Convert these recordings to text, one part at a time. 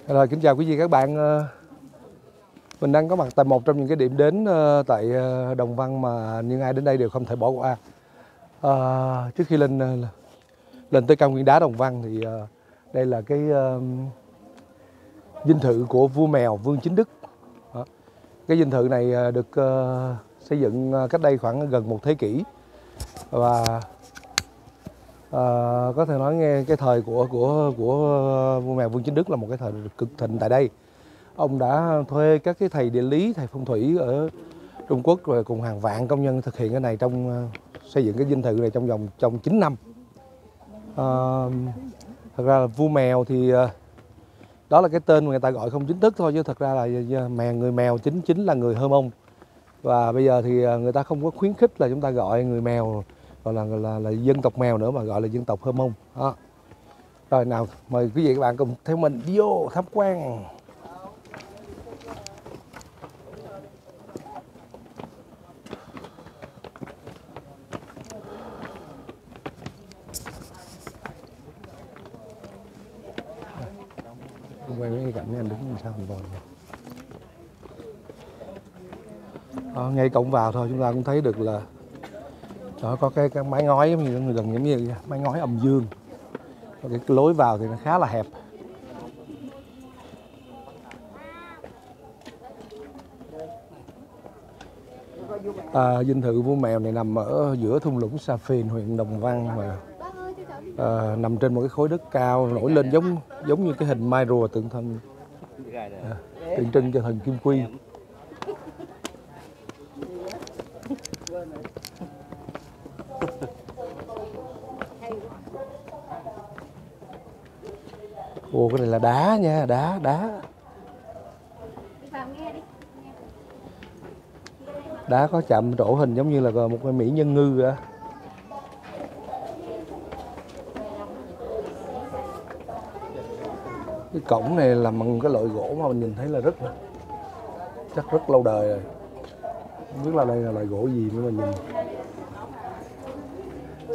Rồi, kính chào quý vị các bạn. Mình đang có mặt tại một trong những cái điểm đến tại Đồng Văn mà những ai đến đây đều không thể bỏ qua. Trước khi lên tới cao nguyên đá Đồng Văn thì đây là cái dinh thự của vua mèo Vương Chính Đức. Cái dinh thự này được xây dựng cách đây khoảng gần một thế kỷ và có thể nói nghe cái thời của vua mèo Vương Chính Đức là một cái thời cực thịnh tại đây. Ông đã thuê các cái thầy địa lý, thầy phong thủy ở Trung Quốc rồi cùng hàng vạn công nhân thực hiện cái này trong xây dựng cái dinh thự này trong 9 năm. Thật ra là vua mèo thì đó là cái tên mà người ta gọi không chính thức thôi, chứ thật ra là người mèo chính là người Hơ Mông. Và bây giờ thì người ta không có khuyến khích là chúng ta gọi người mèo gọi là dân tộc mèo nữa, mà gọi là dân tộc Hơ Mông. Đó. Rồi nào, mời quý vị các bạn cùng theo mình đi vô tham quan. Quay mấy cái cảnh anh đứng làm sao mình vòi. Ngay cổng vào thôi chúng ta cũng thấy được là đó, có cái mái ngói gần giống như mái ngói âm dương. Cái lối vào thì nó khá là hẹp. Dinh thự vua mèo này nằm ở giữa thung lũng Sa Phiên, huyện Đồng Văn, mà nằm trên một cái khối đất cao nổi lên giống như cái hình mai rùa tượng trưng cho thần Kim Quy. Ồ, cái này là đá nha, đá. Đá có chạm trổ hình giống như là một cái mỹ nhân ngư vậy. Cái cổng này làm bằng cái loại gỗ mà mình nhìn thấy là chắc rất lâu đời rồi. Không biết là đây là loại gỗ gì nữa mà nhìn.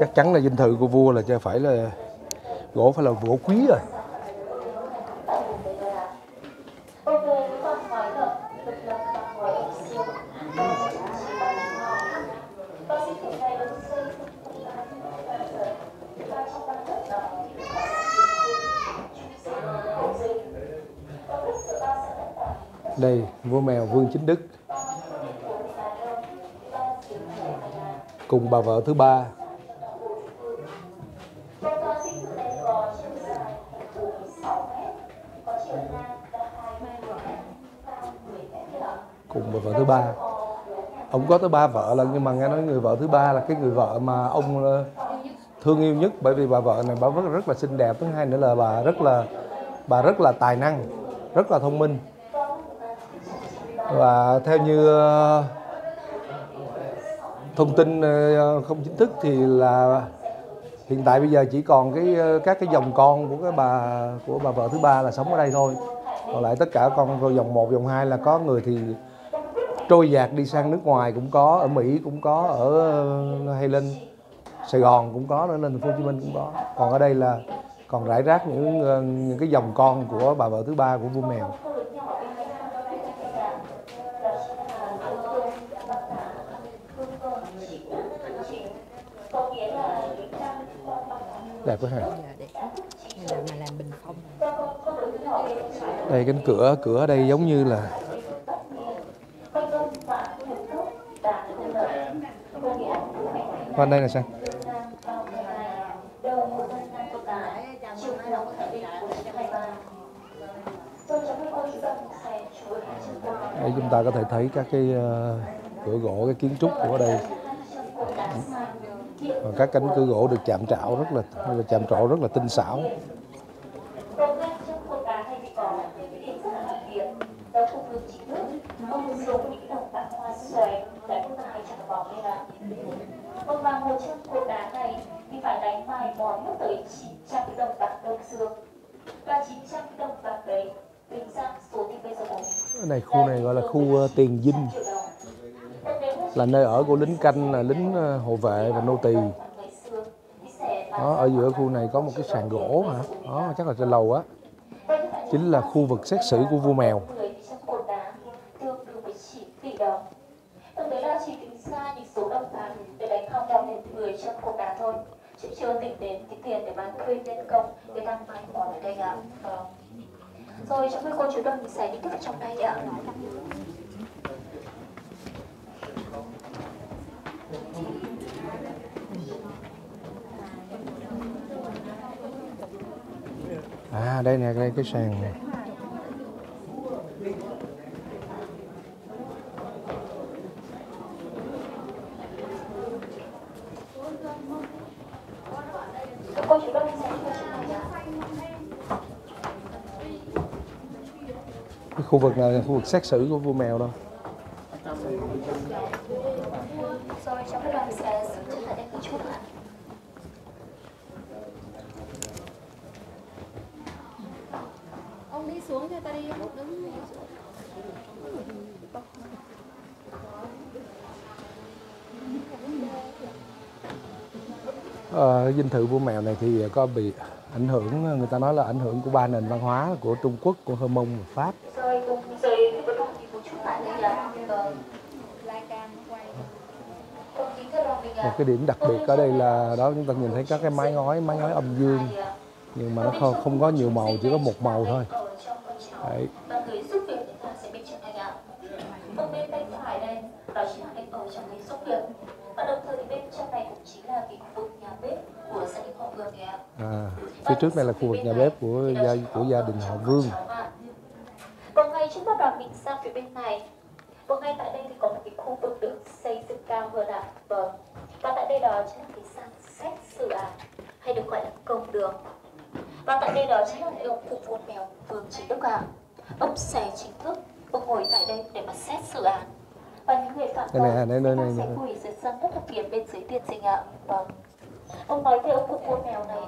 Chắc chắn là dinh thự của vua là phải là gỗ quý rồi. Đây, vua mèo Vương Chính Đức cùng bà vợ thứ ba. Ông có tới 3 vợ lần, nhưng mà nghe nói người vợ thứ ba là cái người vợ mà ông thương yêu nhất, bởi vì bà vợ này bà rất là xinh đẹp. Thứ hai nữa là bà rất là tài năng, rất là thông minh. Và theo như thông tin không chính thức thì là hiện tại bây giờ chỉ còn các cái dòng con của bà vợ thứ ba là sống ở đây thôi. Còn lại tất cả con dòng 1, dòng 2 là có người thì trôi dạt đi sang nước ngoài cũng có, ở Mỹ cũng có, hay lên Sài Gòn cũng có, lên thành phố Hồ Chí Minh cũng có. Còn ở đây là còn rải rác những cái dòng con của bà vợ thứ ba của vua mèo. Đẹp quá hả? Làm bình phong. Đây cánh cửa ở đây giống như là đây là sao? Đây chúng ta có thể thấy các cái cửa gỗ, cái kiến trúc của đây. Và các cánh cửa gỗ được chạm trổ rất là tinh xảo. Và một trong cột đá này thì phải đánh mài mòn mất tới 900 cái đồng bạc đông dương. Và 900 cái đồng bạc đấy tính ra số thì bây giờ khu này gọi là khu Tiền Dinh, là nơi ở của lính canh, là lính hộ vệ và nô tỳ. Đó, ở giữa khu này có một cái sàn gỗ hả? Đó, chắc là trên lầu á. chính là khu vực xét xử của vua mèo. 10 trong cột đá tương đương với 9 tỷ đồng. Vâng, đấy là chỉ tính ra những số đồng bạc để đánh hòng đong đến 10 trong cột đá thôi, chứ chưa tính đến cái tiền để mà thuê nhân công để đang mai mòn ở đây ạ. Rồi chúng cô chú đoàn mình sẽ đi tiếp vào trong đây ạ. À đây nè, đây cái sàn này. Cô chú đoàn mình sẽ đi vào trong này ạ. Cái khu vực này là khu vực xét xử của vua mèo đâu. Rồi trong cái đoàn mình sẽ dừng chân ở đây một chút ạ. Ông đi xuống cho ta đi, đứng. Dinh thự vua mèo này thì có bị ảnh hưởng, người ta nói là ảnh hưởng của ba nền văn hóa của Trung Quốc, của Hơ Mông và Pháp. Rồi cùng rồi cái đoàn đi một chút lại đây ạ. Một cái điểm đặc biệt ở đây là đó, chúng ta nhìn thấy các cái mái ngói âm dương, nhưng mà nó không có nhiều màu, chỉ có một màu thôi. Đấy. Và người giúp việc chúng ta sẽ bên trong này ạ. Vâng, bên tay phải đây đó chính là anh ở trong cái giúp việc, và đồng thời thì bên trong này cũng chính là cái khu vực nhà bếp của gia đình họ Vương ạ. Phía trước này là khu vực nhà bếp của gia đình họ Vương. Còn ngay chúng ta đoàn mình sang phía bên này. Và ngay tại đây thì có một cái khu vực được xây dựng cao hơn ạ. Vâng. Và tại đây đó chính là cái sàn xét xử ạ, hay được gọi là công đường. Và tại đây đó chính là nơi ông cụ vua mèo Vương Trí Đức ạ. Ông sẽ chính thức ông ngồi tại đây để mà xét xử án. Và những người phạm tội sẽ quỳ dưới sân rất là kiềm bên dưới tiền trình ạ. Vâng. Ông nói về ông cụ vua mèo này,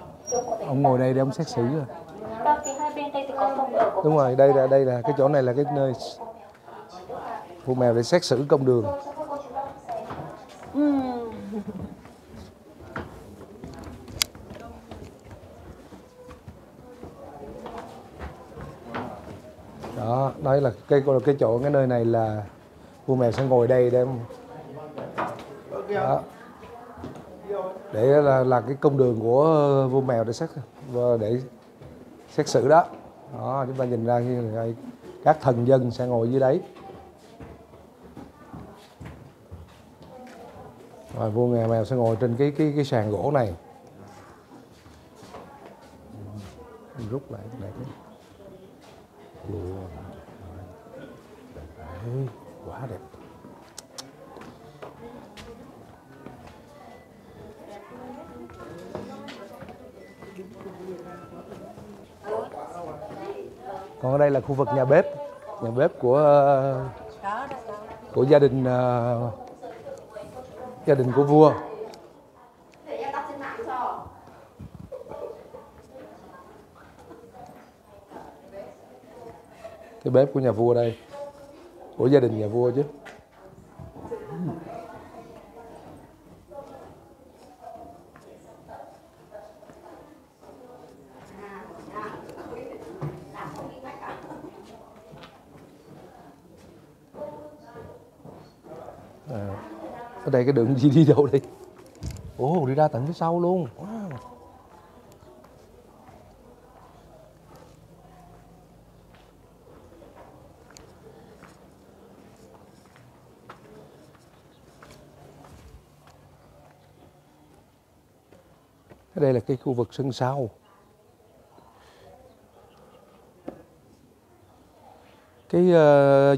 ông ngồi đây để ông xét xử rồi. Và phía hai bên đây thì có phòng ở của đúng rồi, đây là cái chỗ này là cái nơi vua mèo để xét xử công đường. Đó, đây là cái chỗ, cái nơi này là vua mèo sẽ ngồi đây để đó, để là cái công đường của vua mèo để xét xử đó. Đó, chúng ta nhìn ra như các thần dân sẽ ngồi dưới đấy. Rồi vua mèo sẽ ngồi trên cái sàn gỗ này. Rút lại cái đấy, quá đẹp. Còn ở đây là khu vực nhà bếp của gia đình của vua. Cái bếp của nhà vua đây, của gia đình nhà vua chứ. Ở đây cái đường gì đi đâu đi? Ồ, đi ra tận phía sau luôn. Wow. Đây là cái khu vực sân sau. Cái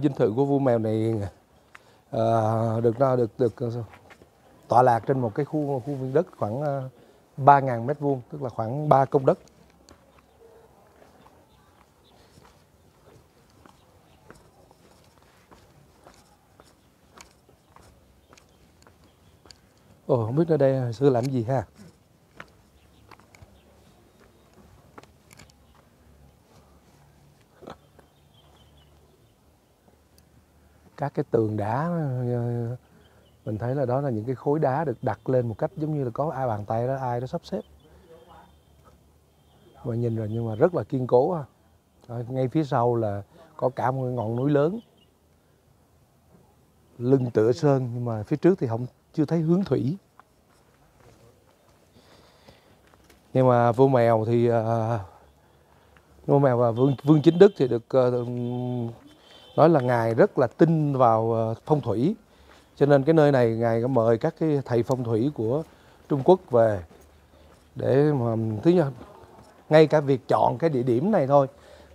dinh thự của vua mèo này được tọa lạc trên một cái khu viên đất khoảng 3.000 m², tức là khoảng 3 công đất. Ồ, không biết ở đây hồi xưa làm gì ha. Các cái tường đá, mình thấy là đó là những cái khối đá được đặt lên một cách giống như là có bàn tay đó, ai đó sắp xếp. Mà nhìn rồi nhưng mà rất là kiên cố ha. Ngay phía sau là có cả một ngọn núi lớn, lưng tựa sơn, nhưng mà phía trước thì chưa thấy hướng thủy. Nhưng mà vua mèo thì vua mèo và vương Chính Đức thì được nói là ngài rất là tin vào phong thủy, cho nên cái nơi này ngài có mời các cái thầy phong thủy của Trung Quốc về để mà thứ nhất, ngay cả việc chọn cái địa điểm này thôi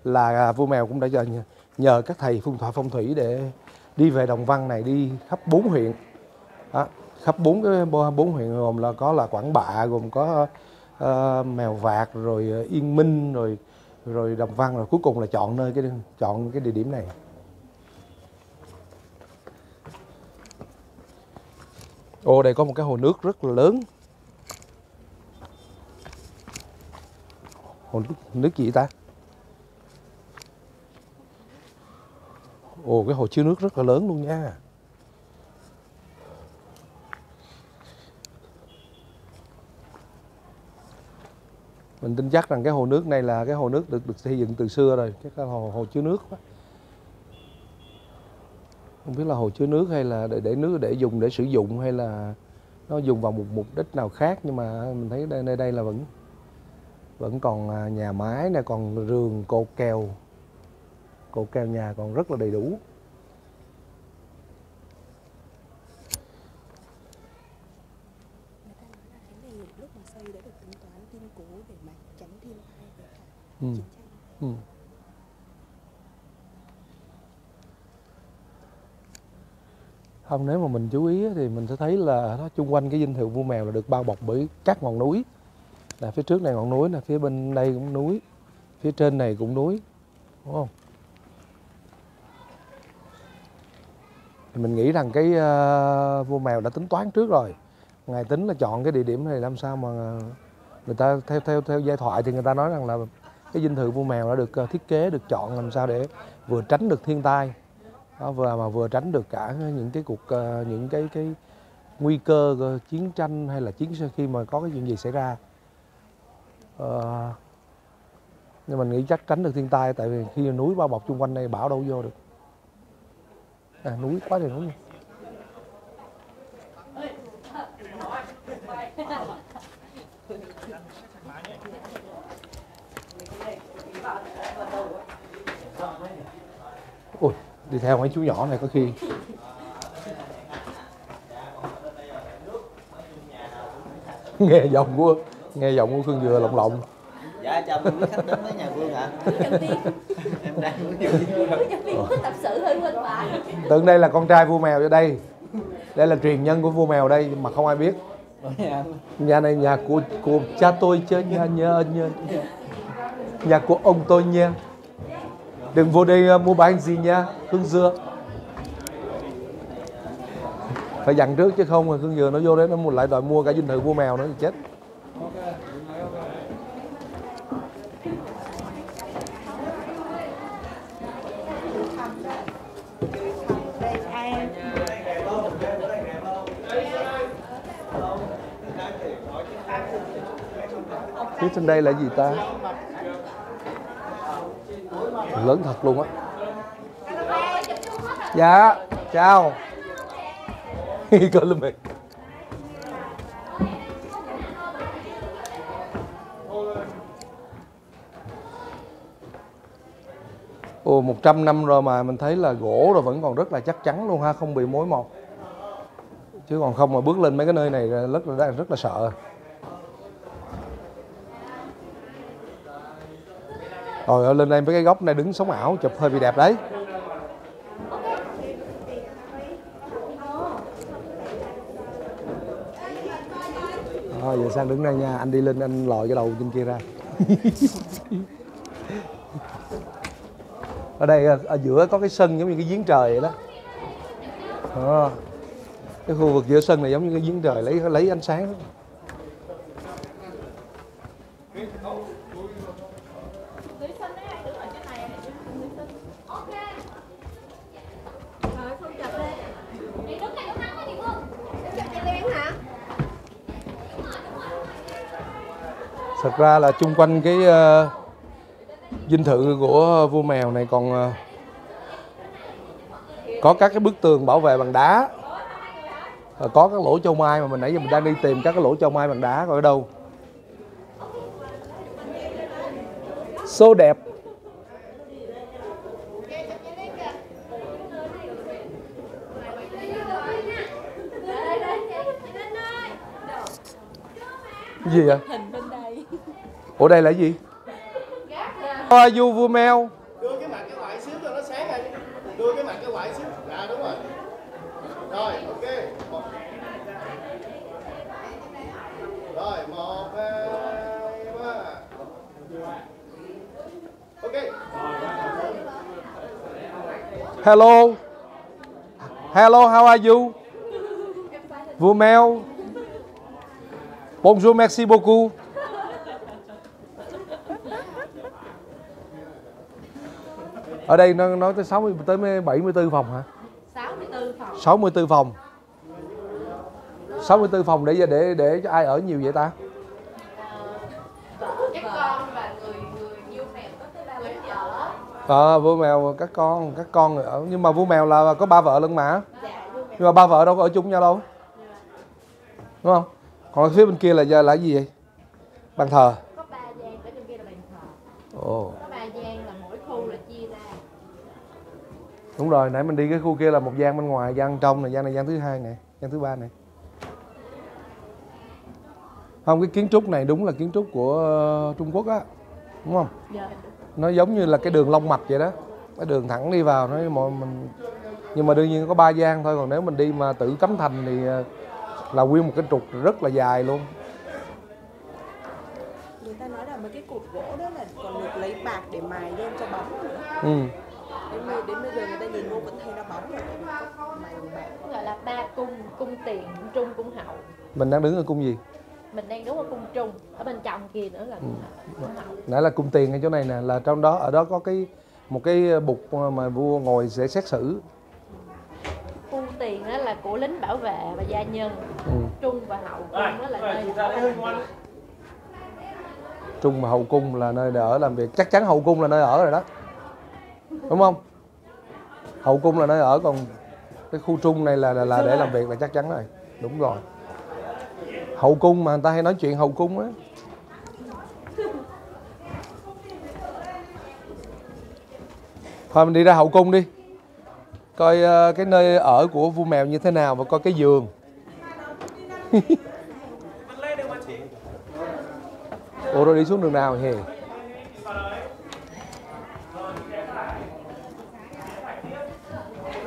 là vua mèo cũng đã nhờ các thầy phong thủy để đi về Đồng Văn này, đi khắp 4 huyện đó, khắp 4 huyện, gồm là Quảng Bạ, gồm có Mèo Vạc, rồi Yên Minh, rồi Đồng Văn, rồi cuối cùng là chọn cái địa điểm này. Ồ, đây có một cái hồ nước rất là lớn. Hồ nước gì ta? Ồ, cái hồ chứa nước rất là lớn luôn nha. Mình tin chắc rằng cái hồ nước này là cái hồ nước được xây dựng từ xưa rồi, chắc là hồ chứa nước đó. Không biết là hồ chứa nước hay là để dùng để sử dụng, hay là nó dùng vào một mục đích nào khác, nhưng mà mình thấy nơi đây là vẫn còn nhà mái này, còn rường cột kèo nhà còn rất là đầy đủ. Lúc mà xây đã được tính toán kiên cố để mà tránh thiên tai với cả chiến tranh. Không, nếu mà mình chú ý thì mình sẽ thấy là nó chung quanh cái dinh thự vua mèo là được bao bọc bởi các ngọn núi. Là phía trước này ngọn núi nè, phía bên đây cũng núi, phía trên này cũng núi, đúng không? Thì mình nghĩ rằng cái vua mèo đã tính toán trước rồi. Ngài tính là chọn cái địa điểm này, làm sao mà người ta theo giai thoại thì người ta nói rằng là cái dinh thự vua mèo đã được thiết kế, được chọn làm sao để vừa tránh được thiên tai đó, vừa tránh được cả những cái nguy cơ chiến tranh hay là khi mà có cái chuyện gì xảy ra. Nhưng mình nghĩ chắc tránh được thiên tai, tại vì khi núi bao bọc chung quanh đây bão đâu vô được. Núi quá trời núi. Ôi, đi theo mấy chú nhỏ này có khi nghe giọng của Khương Dừa lộng lộng. Dạ, chào mừng quý khách đến với nhà Vương ạ. Em đang tập sự hơi quên bạn. Tưởng đây là con trai vua mèo ở đây. Đây là truyền nhân của vua mèo đây mà không ai biết. Nhà này nhà của cha tôi chứ, nhà của ông tôi nha. Đừng vô đây mua bán gì nha, Khương Dừa. Phải dặn trước chứ không mà Khương Dừa nó vô đấy nó lại đòi mua cả dinh thự vua mèo nữa thì chết. Phía trên đây là gì ta? Lớn thật luôn á. Dạ, chào. Coi lên mày. Ồ, 100 năm rồi mà mình thấy là gỗ rồi vẫn còn rất là chắc chắn luôn ha, không bị mối mọt. Chứ còn không mà bước lên mấy cái nơi này rất là sợ. Rồi lên đây với cái góc này đứng sống ảo chụp hơi bị đẹp đấy. Thôi giờ sang đứng đây nha, anh đi lên anh lòi cái đầu trên kia ra. Ở đây ở giữa có cái sân giống như cái giếng trời vậy đó. Cái khu vực giữa sân này giống như cái giếng trời lấy ánh sáng. Thật ra là chung quanh dinh thự của vua mèo này còn có các cái bức tường bảo vệ bằng đá, có các lỗ châu mai mà nãy giờ mình đang đi tìm các cái lỗ châu mai bằng đá coi ở đâu. Số đẹp. Cái gì vậy? Hình bên đây. Ủa đây là cái gì? How are you, vua mèo? Đưa cái mặt cái ngoại xíu cho nó sáng rồi. Đưa cái mặt cái ngoại xíu. Dạ đúng rồi. Rồi, ok. Rồi, 1, 2, 3. Ok. Hello. Hello, how are you? Vua mèo. Bonjour, merci beaucoup. Ở đây nó nói tới 60 tới 74 phòng hả? 64 phòng. 64 phòng. 64 phòng để cho ai ở nhiều vậy ta? Các con và người vua mèo có tới 3 vợ. Vua mèo các con ở, nhưng mà vua mèo là có 3 vợ lận mà. Nhưng mà 3 vợ đâu có ở chung nhau đâu. Đúng không? Còn phía bên kia là cái gì vậy? Bàn thờ. Có 3 gian, ở bên kia là bàn thờ. Ồ. Có 3 gian là mỗi khu là chia ra. Đúng rồi, nãy mình đi cái khu kia là một gian bên ngoài, gian trong này, gian thứ hai này, gian thứ ba này. Không, cái kiến trúc này đúng là kiến trúc của Trung Quốc á, đúng không? Dạ. Nó giống như là cái đường long mạch vậy đó, cái đường thẳng đi vào nó mình, nhưng mà đương nhiên có 3 gian thôi, còn nếu mình đi mà tự cấm thành thì là nguyên một cái trục rất là dài luôn. Người ta nói là mấy cái cột gỗ đó là còn được lấy bạc để mài lên cho bóng nữa. Ừ. Đến bây giờ người ta nhìn vô vẫn thấy nó bóng rồi, tại vì có mài bằng bạc. Gọi là 3 cung, cung tiền, cung trung, cung hậu. Mình đang đứng ở cung gì? Mình đang đứng ở cung trung, ở bên trong kia nữa là cung hậu. Nãy là cung tiền ở chỗ này nè, là trong đó, ở đó có một cái bục mà vua ngồi sẽ xét xử. Cung tiền đó là của lính bảo vệ và gia nhân. Trung và hậu cung đó là nơi Trung và hậu cung là nơi để ở làm việc. Chắc chắn hậu cung là nơi ở rồi đó, đúng không? Hậu cung là nơi ở, còn cái khu trung này là để làm việc là chắc chắn rồi. Đúng rồi, hậu cung mà người ta hay nói chuyện hậu cung á. Thôi mình đi ra hậu cung đi, coi cái nơi ở của vua mèo như thế nào và coi cái giường. Ủa rồi đi xuống đường nào hề?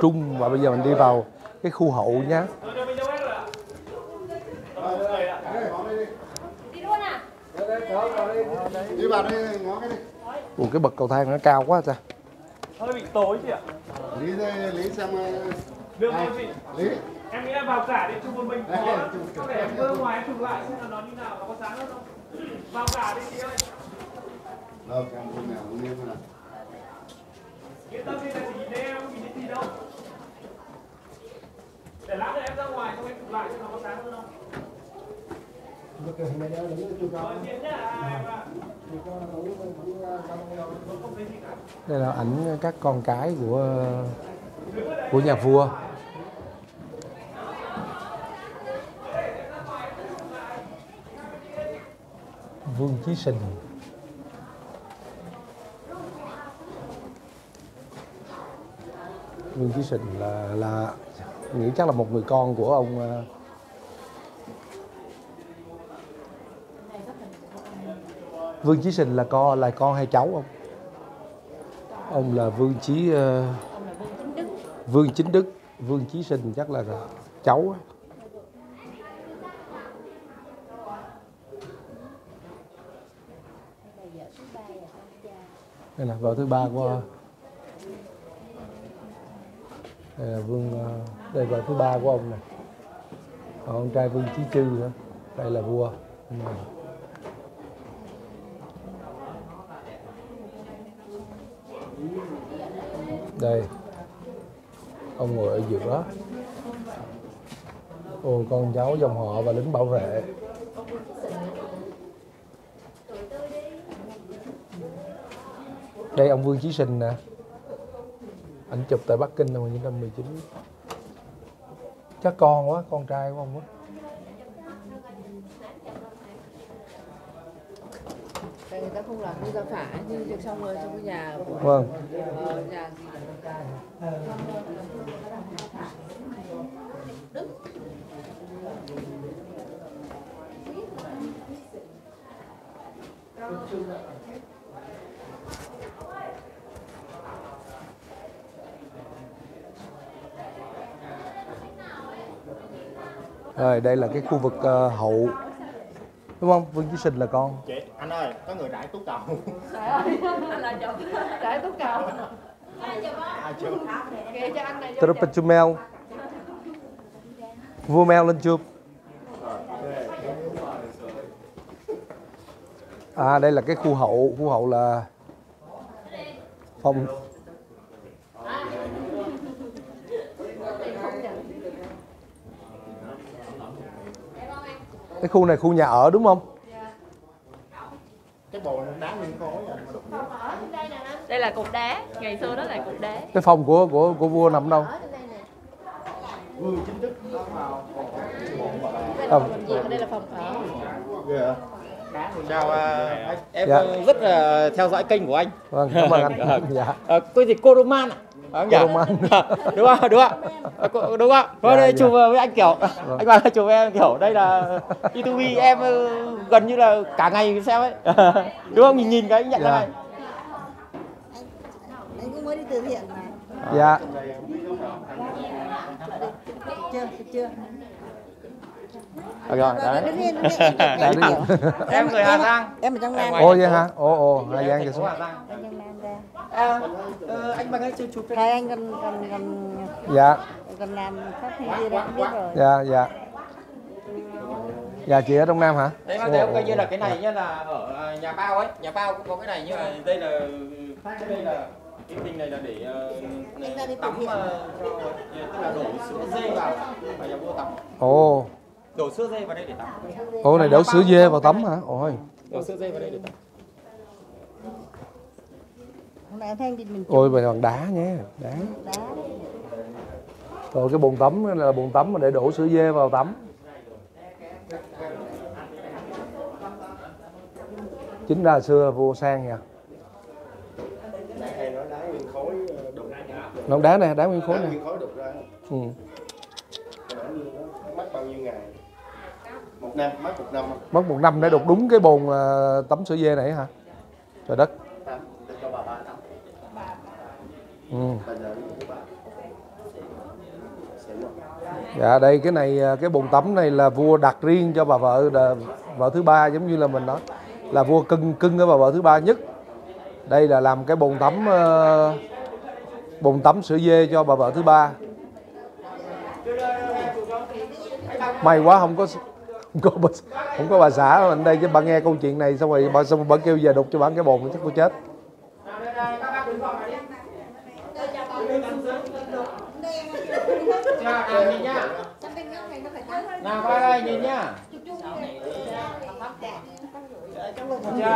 Trung, và bây giờ mình đi vào cái khu hậu nhá. Đi vào đây ngó cái đi. Ủa cái bậc cầu thang nó cao quá ta. Hơi bị tối chị ạ. Lý xem. Được không chị? Lý. Em nghĩ là vào cả đi chụp một mình có để em vơ ngoài em chụp lại xem là nó như nào, nó có sáng hơn không? Vào cả đi chị ơi. Được, em không nào không nghiêm nào. Yên tâm đi là chỉ nhìn em, không nhìn thấy gì đâu. Để lát nữa em ra ngoài xong em chụp lại xem nó có sáng hơn không? Đây là ảnh các con cái của nhà vua. Vương Chí Sình. Vương Chí Sình là nghĩ chắc là một người con của ông. Vương Chí Sình là con hay cháu không? Ông là Vương Chí Vương Chính Đức. Vương Chí Sình chắc là cháu. Đây là vợ thứ ba của đây là đây là vợ thứ ba của ông này. Còn ông trai Vương Chí Trư nữa. Đây là vua. Đây, ông ngồi ở giữa. Ồ, con cháu dòng họ và lính bảo vệ. Đây ông Vương Chí Sình nè. Ảnh chụp tại Bắc Kinh năm 1919. Chắc con quá, con trai của ông quá. Tại người ta không làm như ra phải, như việc xong rồi trong cái nhà của Vâng. nhà gì Rồi đây là cái khu vực hậu, đúng không? Vương Chí Sình là con. Chị, anh ơi, có người đãi tú cầu. Trời ơi, anh là chồng trải tú cầu. Ai chưa? Kìa cho anh này vô. Trump Chumel. Vua Mel lên chụp. À đây là cái khu hậu là phòng. Cái khu này khu nhà ở đúng không? Cái bồn đá nguyên khối rồi. Đây là cục đá, ngày xưa đó là cục đá. Cái phòng của vua nằm đâu? Vương chính thức nó vào Đây là phòng làm việc, đây là phòng ở. ghê. Chào em Dạ. rất là theo dõi kênh của anh. Vâng, cảm ơn anh. Dạ. Cái gì Coroman ạ? Coroman. Đúng không? Đúng không? Đúng không? Thôi đây Dạ. chụp với anh Kiểu. Anh bảo chụp với em Kiểu đây là YouTube em gần như là cả ngày xem ấy. Đúng không? Nhìn cái nhận ra Dạ. này. Anh cũng mới đi từ thiện mà. Dạ. Chưa. Rồi, đấy. Dạ, đi. Em người Hà Giang. Em ở trong Nam. Ồ vậy hả? Ồ, Hà Giang kìa xuống. Hà Giang. Em trong Nam ra. Anh bằng anh chưa chụp Hai anh còn Dạ, làm phát huy kia đấy, biết rồi. dạ. Dạ chị ở Đông Nam hả? Đấy mà thấy không, coi như là cái này nhá, là ở nhà bao ấy, nhà bao cũng có cái này, nhưng mà đây là cái thing này là để tắm tức là đổ sữa dê vào, phải nhà vua tắm. Ồ. Đổ sữa dê vào đây để tắm. Ồ này đổ sữa dê vào tắm hả? Ôi. Đổ sữa dê vào đây để tắm. Hôm nay anh Thanh đi mình Ôi bài bằng đá nhé, đá. đá. Rồi cái bồn tắm là bồn tắm mà để đổ sữa dê vào tắm. Chính ra xưa vua sang nha. Hay nói đá nguyên khối đục. Nó đá này, đá nguyên khối Đá nè. nguyên khối đục ra. Ừ. Mất bao nhiêu ngày? Một năm, mất một năm. Mất 1 năm để đục đúng cái bồn tắm sữa dê này hả? Trời đất. Cho bà ba tắm. Ừ. Bà nhớ của bà. Dạ đây cái này cái bồn tắm này là vua đặt riêng cho bà vợ thứ ba, giống như là mình nói là vua cưng cái bà vợ thứ ba nhất. Đây là làm cái bồn tắm sữa dê cho bà vợ thứ ba. May quá không có bà xã ở đây chứ bà nghe câu chuyện này xong rồi bà kêu giờ đục cho bà cái bồn chắc cô chết. Nhìn nhá. Nào coi đây, nhìn nhá. Chưa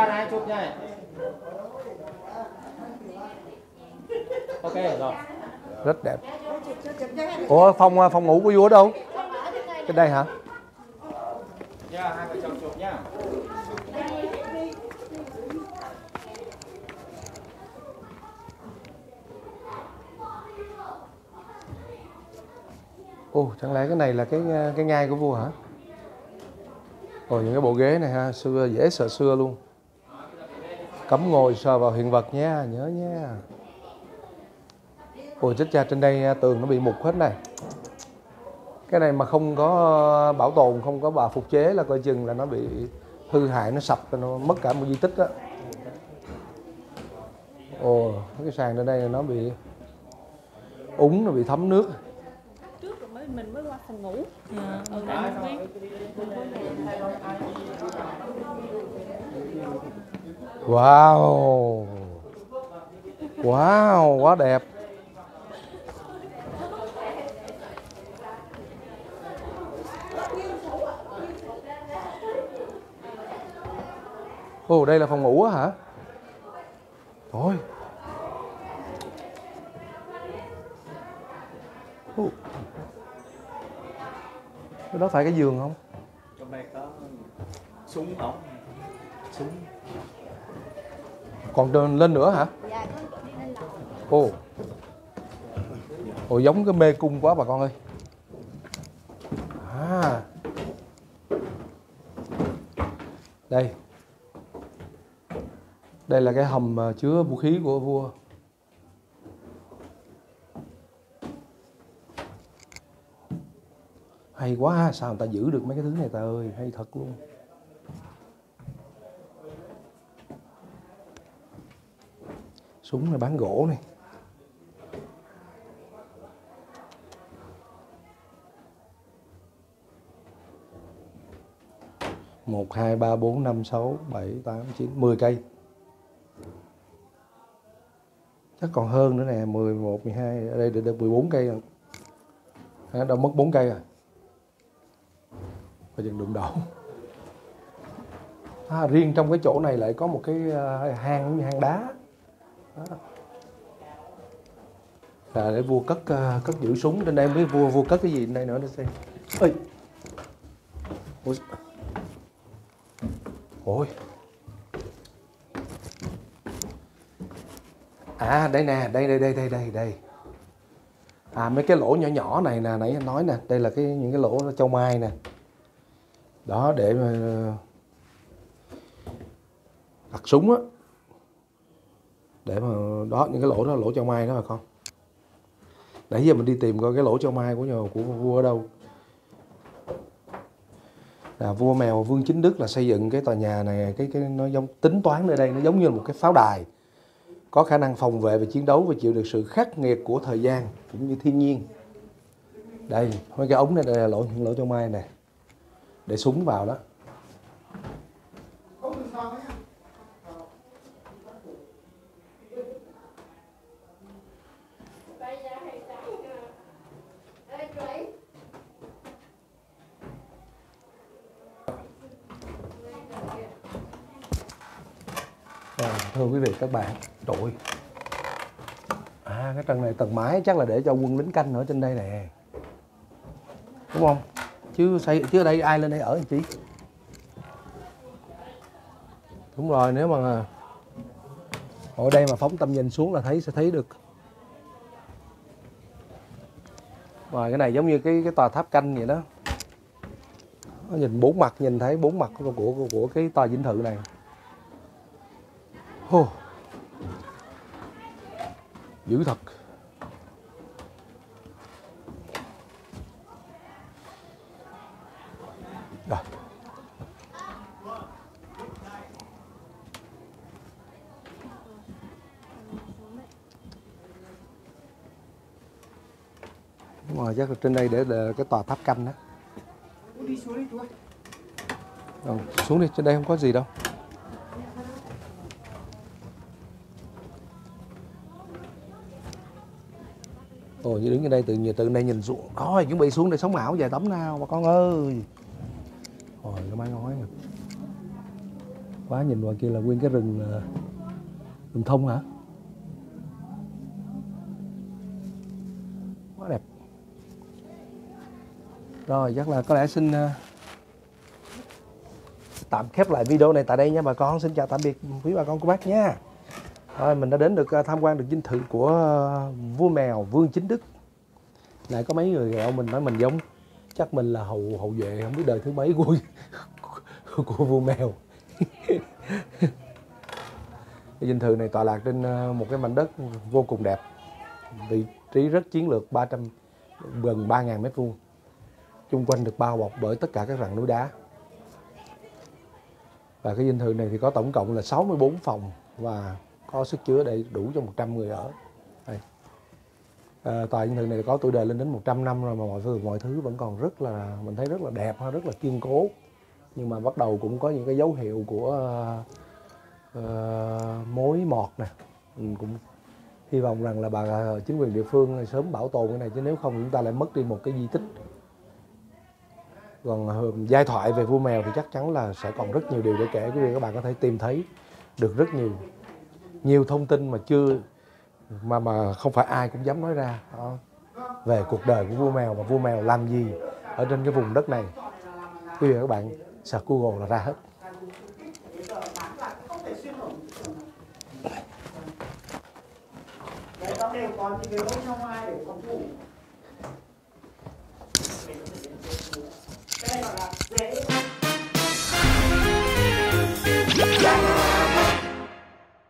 này, chụp nhá. Ok rồi. Rất đẹp. Ủa phòng ngủ của vua ở đâu? Cái đây hả? Chưa, hai vợ chồng chụp nhá. Ồ, chẳng lẽ cái này là cái ngai của vua hả? Ồ, những cái bộ ghế này ha, xưa dễ sợ xưa luôn. Cấm ngồi sờ vào hiện vật nha, nhớ nha. Ôi chết cha, trên đây tường nó bị mục hết này. Cái này mà không có bảo tồn, không có bà phục chế là coi chừng là nó bị hư hại, nó sập, nó mất cả một di tích đó. Ồ, cái sàn trên đây nó bị úng, nó bị thấm nước. Trước rồi mình mới qua phòng ngủ. Wow. Wow, quá đẹp. Ồ, đây là phòng ngủ á hả? Thôi, Cái đó phải cái giường không? Trong đây có súng không? Súng. Còn lên nữa hả? Dạ, có chỗ đi lên lầu. Ồ. Ồ, giống cái mê cung quá bà con ơi. À. Đây. Đây là cái hầm chứa vũ khí của vua. Hay quá ha, sao người ta giữ được mấy cái thứ này ta ơi, hay thật luôn. Súng này bán gỗ này. Một, hai, ba, bốn, năm, sáu, bảy, tám, chín, 10 cây. Chắc còn hơn nữa nè, 11, 12, ở đây được 14 cây rồi. Đâu mất 4 cây rồi. Và dừng đụng đầu. Riêng trong cái chỗ này lại có một cái hang như hang đá. Đó. Là để vua cất giữ súng. Trên đây mới vua cất cái gì trên đây nữa để xem. Ơi. Ôi. À đây nè, đây. À mấy cái lỗ nhỏ nhỏ này nè, nãy anh nói nè, đây là những cái lỗ châu mai nè. Đó để mà đặt súng á. Để mà đó, những cái lỗ đó là lỗ châu mai đó bà con. Nãy giờ mình đi tìm coi cái lỗ châu mai của vua ở đâu. Là vua Mèo Vương Chính Đức là xây dựng cái tòa nhà này, cái nó giống tính toán nơi đây nó giống như một cái pháo đài, có khả năng phòng vệ và chiến đấu và chịu được sự khắc nghiệt của thời gian cũng như thiên nhiên. Đây, mấy cái ống này đây là những lỗ châu mai này, để súng vào đó. Thưa quý vị các bạn, trời ơi. À cái tầng này tầng mái chắc là để cho quân lính canh ở trên đây nè, đúng không? Chứ ở đây ai lên đây ở làm chi? Đúng rồi, nếu mà ở đây mà phóng tầm nhìn xuống là sẽ thấy được. Rồi cái này giống như cái tòa tháp canh vậy đó. Nó nhìn bốn mặt, nhìn thấy bốn mặt của cái tòa dinh thự này. Dữ thật. Rồi. Đúng rồi, chắc là trên đây để cái tòa tháp canh đó. Đi xuống đi chú ơi. Xuống đi, trên đây không có gì đâu. Ồ, như đứng ở đây từ đây nhìn xuống. Thôi, chuẩn bị xuống để sống ảo vài tấm nào bà con ơi. Ôi, cái mái ngói nè. Quá, nhìn ngoài kia là nguyên cái rừng thông hả? Quá đẹp. Rồi, chắc là có lẽ xin tạm khép lại video này tại đây nha bà con. Xin chào tạm biệt quý bà con cô bác nha. Rồi, mình đã đến được tham quan được dinh thự của vua Mèo Vương Chính Đức. Lại có mấy người ghẹo mình nói mình giống, chắc mình là hậu vệ không biết đời thứ mấy của vua Mèo. Cái dinh thự này tọa lạc trên một cái mảnh đất vô cùng đẹp, vị trí rất chiến lược, gần 3.000 m², chung quanh được bao bọc bởi tất cả các rặng núi đá. Và cái dinh thự này thì có tổng cộng là 64 phòng và có sức chứa đầy đủ cho 100 người ở. Đây. Tòa dinh thự này có tuổi đời lên đến 100 năm rồi mà mọi thứ vẫn còn rất là, mình thấy rất là đẹp, rất là kiên cố. Nhưng mà bắt đầu cũng có những cái dấu hiệu của mối mọt nè. Mình cũng hy vọng rằng là chính quyền địa phương sớm bảo tồn cái này, chứ nếu không chúng ta lại mất đi một cái di tích. Còn giai thoại về vua Mèo thì chắc chắn là sẽ còn rất nhiều điều để kể. Quý vị các bạn có thể tìm thấy được rất nhiều thông tin mà không phải ai cũng dám nói ra đó, về cuộc đời của vua Mèo và vua Mèo làm gì ở trên cái vùng đất này. Quý vị và các bạn search Google là ra hết. Đấy, nó đều có những cái lỗ trong ai để phòng thủ.